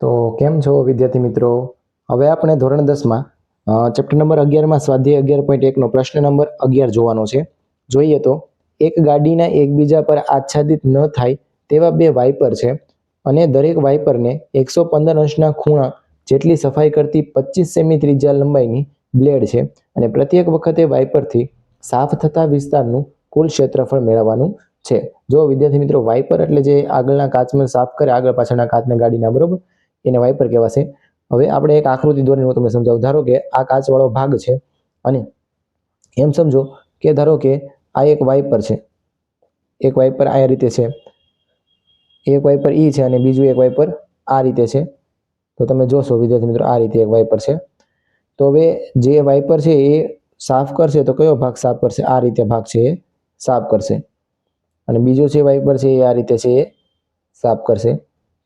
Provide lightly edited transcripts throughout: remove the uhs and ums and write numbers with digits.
તો કેમ છો વિદ્યાર્થી મિત્રો? હવે આપણે ધોરણ 10માં ચેપ્ટર નંબર 11માં સ્વાધ્યાય 11.1નો પ્રશ્ન નંબર 11 જોવાનો છે. જોઈએ તો એક ગાડીના એકબીજા પર આચ્છાદિત ન થાય તેવા બે વાઇપર છે અને દરેક વાઇપરને 115 અંશના ખૂણા જેટલી સફાઈ કરતી 25 સેમી ત્રિજ્યા લંબાઈની બ્લેડ છે અને પ્રત્યેક વખતે વાઇપરથી સાફ થતા વિસ્તારનું કુલ ક્ષેત્રફળ મેળવવાનું છે. જો વિદ્યાર્થી મિત્રો, વાઇપર એટલે જે આગળના કાચને સાફ કરે, આગળ પાછળના કાચને ગાડીના, બરોબર, એને વાઇપર કહેવાશે. હવે આપણે એક આકૃતિ દોરીને હું તમને સમજાવું. ધારો કે આ કાચવાળો ભાગ છે અને એમ સમજો કે ધારો કે આ એક વાઇપર છે. એક વાઇપર આ રીતે છે, એક વાઇપર ઈ છે અને બીજું એક વાઇપર આ રીતે છે. તો તમે જોશો વિદ્યાર્થી મિત્રો, આ રીતે એક વાઇપર છે. તો હવે જે વાઇપર છે એ સાફ કરશે તો કયો ભાગ સાફ કરશે? આ રીતે ભાગ છે એ સાફ કરશે. અને બીજો છે વાઇપર છે એ આ રીતે છે એ સાફ કરશે.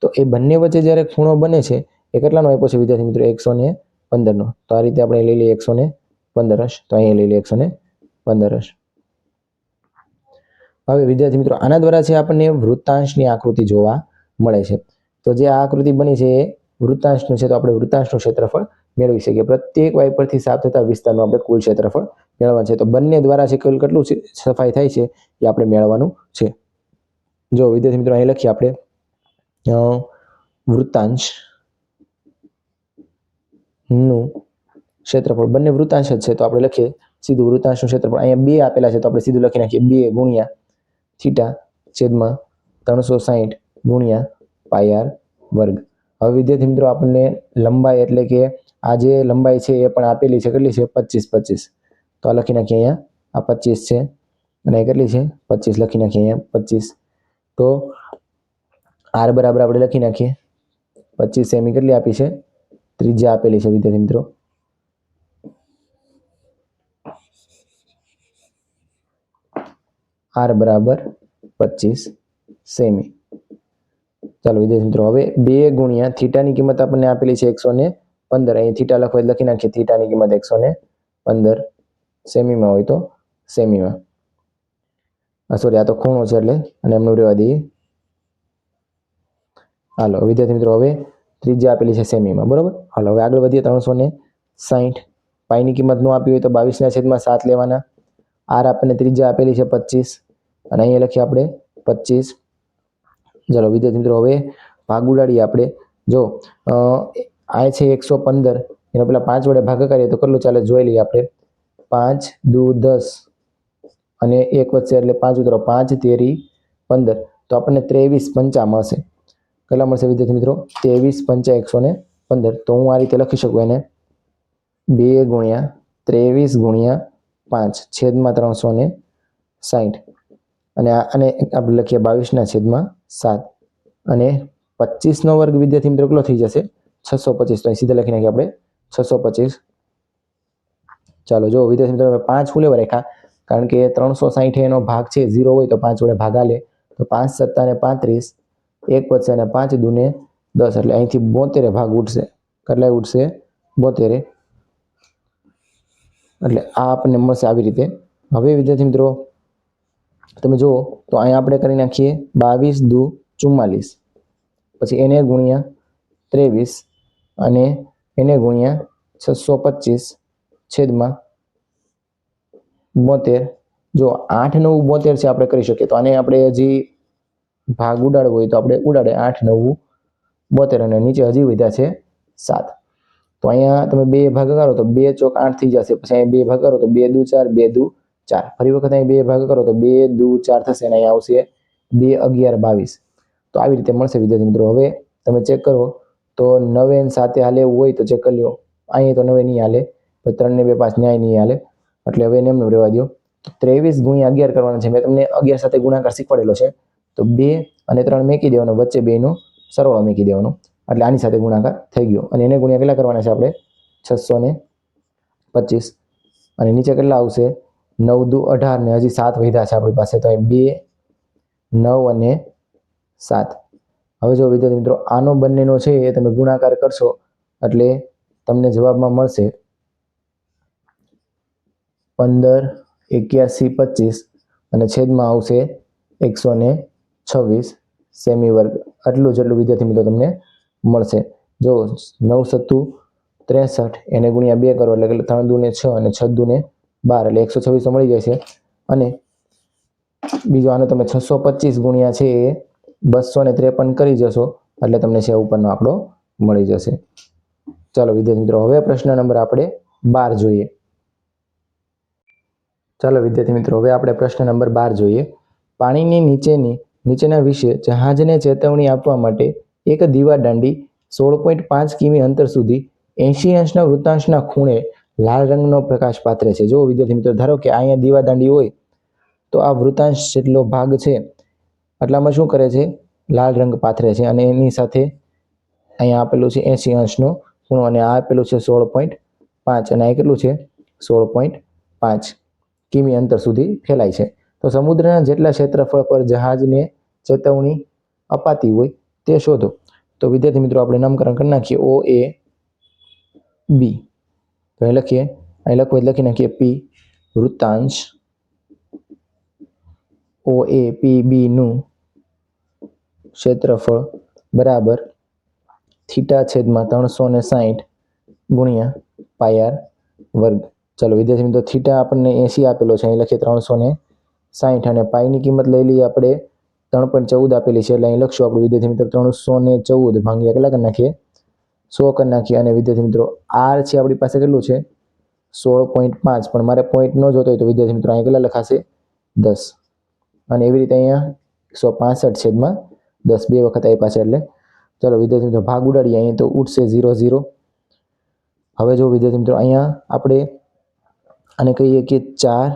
તો એ બંને વચ્ચે જ્યારે ખૂણો બને છે એ કેટલાનો આપ્યો છે વિદ્યાર્થી મિત્રો? 115નો. તો આ રીતે આપણે લઈ લઈએ 115 અંશ. તો અહીંયા લઈ લઈએ 115 અંશ. હવે વિદ્યાર્થી મિત્રો, આના દ્વારા છે આપણને વૃત્તાંશની આકૃતિ જોવા મળે છે. તો જે આ આકૃતિ બની છે એ વૃત્તાંશનું છે, તો આપણે વૃત્તાંશનું ક્ષેત્રફળ મેળવી શકીએ. પ્રત્યેક વાઇપરથી સાફ થતા વિસ્તારનું આપણે કુલ ક્ષેત્રફળ મેળવવાનું છે. તો બંને દ્વારા છે કેટલું સફાઈ થાય છે એ આપણે મેળવવાનું છે. જો વિદ્યાર્થી મિત્રો, અહીં લખીએ આપણે વૃત્તાંશ નું ક્ષેત્રફળ. બંને વૃત્તાંશ જ છે તો આપણે લખીએ સીધું વૃત્તાંશનું ક્ષેત્રફળ. અહીંયા 2 આપેલા છે તો આપણે સીધું લખી નાખીએ 2 ગુણ્યા થીટા છેદમાં 360 ગુણ્યા પાઈ આર વર્ગ. હવે વિદ્યાર્થી મિત્રો, આપણને લંબાઈ એટલે કે આ જે લંબાઈ છે એ પણ આપેલી છે. કેટલી છે? 25. તો આ લખી નાખીએ અહીંયા. આ 25 છે અને કેટલી છે? 25 લખી નાખીએ અહીંયા 25. તો આર બરાબર આપણે લખી નાખીએ 25 સેમી. કેટલી આપી છે? ત્રિજ્યા આપેલી છે વિદ્યાર્થી મિત્રો. આર બરાબર 25 સેમી. ચાલો વિદ્યાર્થી મિત્રો, હવે 2 ગુણ્યા થીટાની કિંમત આપણને આપેલી છે 115. અહીં થીટા લખો એટલે લખી નાખીએ થીટાની કિંમત 115 સેમીમાં હોય તો સેમીમાં. સોરી, આ તો ખૂણો છે એટલે અને એમનું રહેવા દઈએ. હાલો વિદ્યાર્થી મિત્રો, હવે ત્રિજ્યા આપેલી છે સેમીમાં, બરોબર. હાલો હવે આગળ વધીએ. 360. પાઈની કિંમત ન આપી હોય તો 22/7 લેવાના. આર આપણને ત્રિજ્યા આપેલી છે 25 અને અહીંયા લખીએ આપણે 25. ચાલો વિદ્યાર્થી મિત્રો, હવે ભાગ ઉડાડીએ આપણે. જો આ છે 115, એનો પેલા 5 વડે ભાગ કરીએ તો કેટલું ચાલે જોઈ લઈએ આપણે. 5 દુ 10 અને 1 વચ્ચે એટલે 5 ઉતરો, 5 તેરી 15. તો આપણને 23/5 મળશે. કેટલા મળશે વિદ્યાર્થી મિત્રો? 23/5 115. તો હું આ રીતે લખી શકું એને 2 ગુણ્યા 23 ગુણ્યા 5 છેદમાં 360 અને આપણે લખીએ 22/7 અને 25નો વર્ગ વિદ્યાર્થી મિત્રો કેટલો થઈ જશે? 625. તો અહીં સીધા લખી નાખીએ આપણે 625. ચાલો જો વિદ્યાર્થી મિત્રો, 5 શું લેવા રાખ્યા? કારણ કે 360 એનો ભાગ છે 0 હોય તો 5 વડે ભાગા લે. તો 5 સત્તા ને 35, 1 વચ્ચે અને 5 દુને 10 એટલે અહીંથી 72 ભાગ ઉઠશે. કેટલા ઉઠશે? 72. એટલે આ આપણને મળશે આવી રીતે. હવે વિદ્યાર્થી મિત્રો તમે જુઓ તો અહીંયા આપણે કરી નાખીએ 22 દુ 44, પછી એને ગુણ્યા 23 અને એને ગુણ્યા 625 છેદમાં 72. જો 8 9 72 છે આપણે કરી શકીએ. તો આને આપણે હજી ભાગ ઉડાડવો હોય તો આપણે ઉડાડે 8 9 72 અને નીચે હજી વધ્યા છે 7. તો અહીંયા તમે 2 ભાગ કરો તો 2 ચોક 8 થઈ જશે. પછી અહીંયા 2 ભાગ કરો તો 2 દુ 4, 2 દુ 4. ફરી વખત અહીં 2 ભાગ કરો તો 2 દુ 4 થશે અને અહીંયા આવશે 2 11 22. તો આવી રીતે મળશે વિદ્યાર્થી મિત્રો. હવે તમે ચેક કરો તો 9 અને 7 હાલે એવું હોય તો ચેક કરી લો. અહીંયા તો 9 નહીં હાલે, 3 ને 2 5 ન્યાય નહીં હાલે, એટલે હવે એને એમનું રહેવા દો. 23 ગુણ્યા 11 કરવાનું છે. મેં તમને 11 સાથે ગુણાકાર શીખવાડેલો છે. તો 2 અને 3 મેકી દેવાનો, વચ્ચે 2 નો સરવાળો મેકી દેવાનો, એટલે આની સાથે ગુણાકાર થઈ ગયો. અને એને ગુણ્યા કેટલા કરવાના છે આપણે? 625. અને નીચે કેટલા આવશે? 9 દુ 18 ને હજી 7 વધ્યા છે આપણી પાસે. તો અહીં 2 9 અને 7. હવે જો વિદ્યાર્થી મિત્રો, આનો બંનેનો છે એ તમે ગુણાકાર કરશો એટલે તમને જવાબમાં મળશે 15 81 25 અને છેદમાં આવશે 126 સેમી વર્ગ. આટલું જેટલું વિદ્યાર્થી મિત્રો તમને મળશે. જો 9 સત્તુ 63 એને ગુણ્યા 2 કરો એટલે 3 દૂને 6 અને 6 દૂને 12 એટલે 126 મળી જાય છે. અને બીજો આનો તમે 625 ગુણ્યા છે એ 253 કરી જશો એટલે તમને છે ઉપરનો આંકડો મળી જશે. ચાલો વિદ્યાર્થી મિત્રો, હવે પ્રશ્ન નંબર આપણે 12 જોઈએ. ચાલો વિદ્યાર્થી મિત્રો, હવે આપણે પ્રશ્ન નંબર 12 જોઈએ. પાણીની નીચેના વિશે જહાજને ચેતવણી આપવા માટે એક દીવાદાંડી 16.5 કિમી અંતર સુધી 80 અંશના વૃત્તાંશના ખૂણે લાલ રંગનો પ્રકાશ પાથરે છે. જો વિદ્યાર્થી મિત્રો, ધારો કે અહીંયા દીવાદાંડી હોય તો આ વૃત્તાંશ જેટલો ભાગ છે એટલામાં શું કરે છે? લાલ રંગ પાથરે છે. અને એની સાથે અહીંયા આપેલું છે 80 અંશનો ખૂણો અને આ આપેલું છે 16.5 અને આ કેટલું છે? 16.5 કિમી અંતર સુધી ફેલાય છે. તો સમુદ્રના જેટલા ક્ષેત્રફળ પર જહાજને ચેતવણી અપાતી હોય તે શોધો. તો વિદ્યાર્થી મિત્રો, આપણે નામકરણ કરી નાખીએ ઓ એ બી. તો અહીં લખીએ, અહીં લખવું લખી નાખીએ પી વૃત્તાંશ ઓ એ પી બી નું ક્ષેત્રફળ બરાબર થીટા છેદમાં 360 ગુણ્યા પાય આર વર્ગ. ચાલો વિદ્યાર્થી મિત્રો, થીટા આપણને 80 આપેલો છે, અહીં લખીએ 360 અને પાઈની કિંમત લઈ લઈએ આપણે 3.14 આપેલી છે એટલે અહીં લખશું આપણે વિદ્યાર્થી મિત્રો 314 ભાગ્યા કેટલા કરી નાખીએ? 100 કરી નાખીએ. અને વિદ્યાર્થી મિત્રો આર છે આપણી પાસે કેટલું છે? 16.5. પણ મારે પોઈન્ટ ન જોતો હોય તો વિદ્યાર્થી મિત્રો અહીંયા કેટલા લખાશે? 10. અને એવી રીતે અહીંયા 165 છેદમાં 10 બે વખત આપ્યા છે એટલે ચાલો વિદ્યાર્થી મિત્રો ભાગ ઉડાડીએ. અહીંયા તો ઉઠશે 0 0. હવે જો વિદ્યાર્થી મિત્રો અહીંયા આપણે આને કહીએ કે 4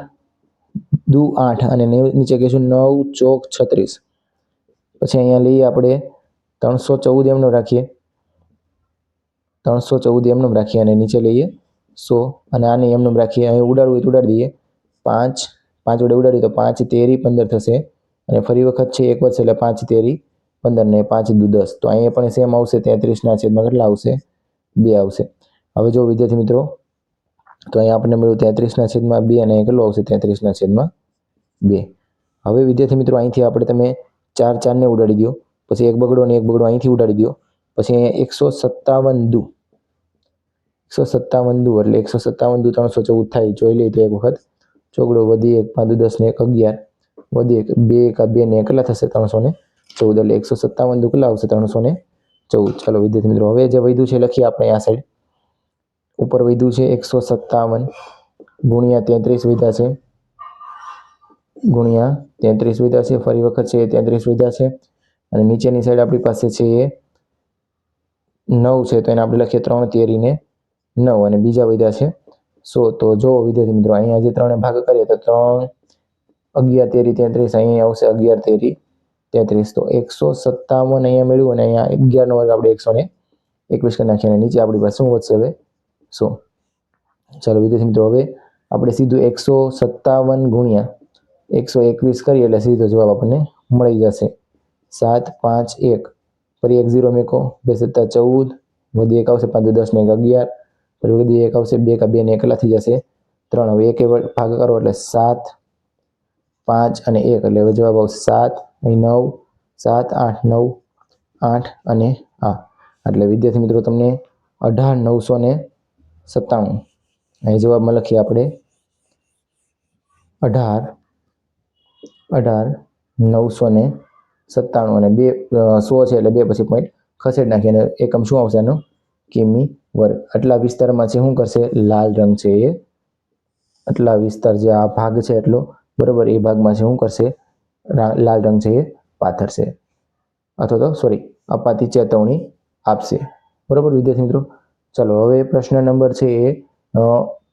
દુ 8 અને નીચે કહીશું 9 ચોક 36. પછી અહીંયા લઈએ આપણે 314 એમનો રાખીએ, 314 એમનો રાખીએ અને નીચે લઈએ 100 અને આને એમનો રાખીએ. અહીં ઉડાડવું હોય તો ઉડાડી દઈએ. 5 5 વડે ઉડાડીએ તો 5 તેરી 15 થશે અને ફરી વખત છે એક વધશે એટલે 5 તેરી 15 ને 5 દુ 10. તો અહીંયા પણ સેમ આવશે, 33 ના છેદમાં કેટલા આવશે? 2 આવશે. હવે જો વિદ્યાર્થી મિત્રો, તો અહીંયા આપણને મળ્યું 33 ના છેદમાં 2 અને કેટલું આવશે? 33 ના છેદમાં 2. હવે વિદ્યાર્થી મિત્રો અહીંથી આપણે તમે 4 4 ને ઉડાડી દો, પછી એક બગડો અને એક બગડો અહીંથી ઉડાડી દો, પછી અહીંયા 157 દુ 157 દુ એટલે 157 દુ 314 થાય. જોઈ લઈએ તો એક વખત ચોગડો વધી 1 5 10 ને 1 11 વધી 2 1 2 ને કેટલા થશે? 314 એટલે 157 દુ કેટલા આવશે? 314. ચાલો વિદ્યાર્થી મિત્રો, હવે જે વધ્યું છે લખીએ આપણે આ સાઈડ. ઉપર વધ્યું છે 157 ગુણ્યા 33 વધ્યા છે ગુણ્યા 33 વધ્યા છે, ફરી વખત છે 33 વધ્યા છે અને નીચેની સાઈડ આપણી પાસે છે એ 9 છે તો એને આપણે લખીએ 3 તેરી ને 9 અને બીજા વધ્યા છે 100. તો જો વિદ્યાર્થી મિત્રો અહીંયા જે 3 ભાગ કરીએ તો 3 11 તેરી 33 અહીંયા આવશે 11 તેરી 33. તો 157 અહીંયા મેળવ્યું અને અહીંયા 11 નો વર્ગ આપણે 121 કરી નાખીએ અને નીચે આપણી પાસે શું વધશે? હવે 100. ચાલો વિદ્યાર્થી મિત્રો, હવે આપણે સીધું 157 ગુણ્યા 121 કરીએ એટલે સીધો જવાબ આપણને મળી જશે 7 5 1. ફરી 1 0 મેકો, 2 7 14 વધી 1 આવશે, 5 10 ને 11 ફરી વધી 1 આવશે, 2 2 ને 1 કેટલા થઈ જશે? 3. હવે 1 ભાગ કરો એટલે 7 5 અને 1 એટલે હવે જવાબ આવશે 7 અહીં 9 7 8 9 8 અને આ એટલે વિદ્યાર્થી મિત્રો તમને 18,997 અહીં જવાબમાં લખીએ આપણે 18,997 અને 2 100 છે એટલે 2 પછી પોઈન્ટ ખસેડી નાખીએ અને એકમ શું આવશે? આનો કિમી વર્ગ. આટલા વિસ્તારમાં છે શું કરશે? લાલ રંગ છે એ આટલા વિસ્તાર જે આ ભાગ છે એટલો બરોબર એ ભાગમાં છે શું કરશે? લાલ રંગ છે એ પાથરશે અથવા તો અપાતી ચેતવણી આપશે. બરોબર વિદ્યાર્થી મિત્રો, ચાલો હવે પ્રશ્ન નંબર છે એ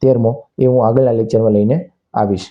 13મો એ હું આગળના લેક્ચરમાં લઈને આવીશ.